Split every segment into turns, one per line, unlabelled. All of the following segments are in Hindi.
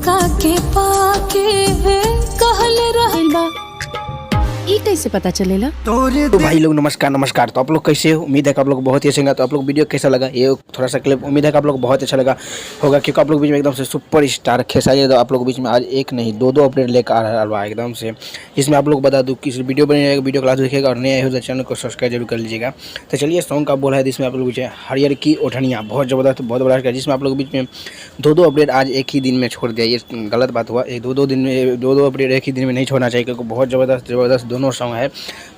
उनका के पाके कहल रहल बा।
ई कैसे पता चलेला?
तो भाई लोग नमस्कार। तो आप लोग कैसे हो? उम्मीद है कि आप लोग बहुत ही अच्छे होंगे। तो आप लोग वीडियो कैसा लगा ये थोड़ा सा क्लिप, उम्मीद है कि आप लोग बहुत अच्छा लगा होगा, क्योंकि आप लोग बीच में एकदम से सुपर स्टार खेसारी यादव आप लोग बीच में आज एक नहीं दो अपडेट लेकर आ रहा है एकदम से। इसमें आप लोग बता दूँ कि वीडियो बनेगा, वीडियो क्लास देखिएगा और नया है चैनल को सब्सक्राइब जरूर कर लीजिएगा। तो चलिए सॉन्ग का बोला है जिसमें आप लोग बीच में हरियर की ओढ़निया बहुत ज़बरदस्त बहुत बड़ा है, जिसमें आप लोग बीच में दो अपडेट आज एक ही दिन में छोड़ दिया। ये गलत बात हुआ, दो दिन में दो अपडेट एक ही दिन में नहीं छोड़ना चाहिए, क्योंकि बहुत ज़बरदस्त दोनों सॉन्ग है।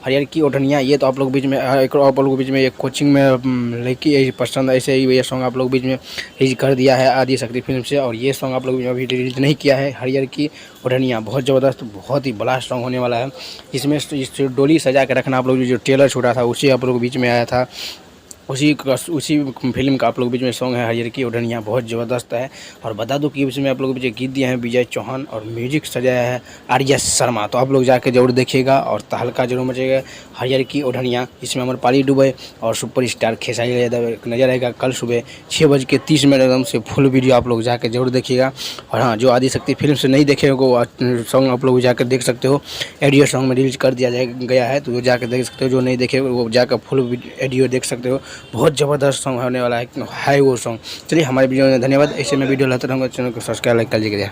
हरियर की ओढ़निया ये तो आप लोग बीच में एक आप लोग बीच में एक कोचिंग में लड़की पसंद ऐसे ही ये सॉन्ग आप लोग बीच में रिलीज कर दिया है आदि शक्ति फिल्म से, और ये सॉन्ग आप लोग अभी रिलीज नहीं किया है। हरियर की ओढ़निया बहुत ज़बरदस्त बहुत ही बड़ा सॉन्ग होने वाला है। इसमें इस डोली सजा के रखना आप लोग जो ट्रेलर छूटा था उसी आप लोग बीच में आया था, उसी फिल्म का आप लोग बीच में सॉन्ग है हरियर की ओढ़निया बहुत ज़बरदस्त है। और बता दूं कि इसमें आप लोग बीच गीत दिए हैं विजय चौहान और म्यूजिक सजाया है आर्या शर्मा। तो आप लोग जाके जरूर देखिएगा और तहलका जरूर मचेगा। हरियर की ओढ़निया इसमें अमरपाली दुबे और सुपर स्टार खेसारी यादव नजर आएगा कल सुबह 6:30 एकदम से फुल वीडियो आप लोग जाके जरूर देखिएगा। और हाँ, जो आदि शक्ति फिल्म से नहीं देखे वो सॉन्ग आप लोग जाकर देख सकते हो, ऑडियो सॉन्ग में रिलीज कर दिया गया है, तो वो जाकर देख सकते हो। जो नहीं देखे वो जाकर फुल ऑडियो देख सकते हो, बहुत ज़बरदस्त सॉन्ग होने वाला है वो सॉन्ग। चलिए हमारे वीडियो में धन्यवाद। ऐसे में वीडियो लाते रहूँगा, चैनल को सब्सक्राइब लाइक कर लीजिएगा।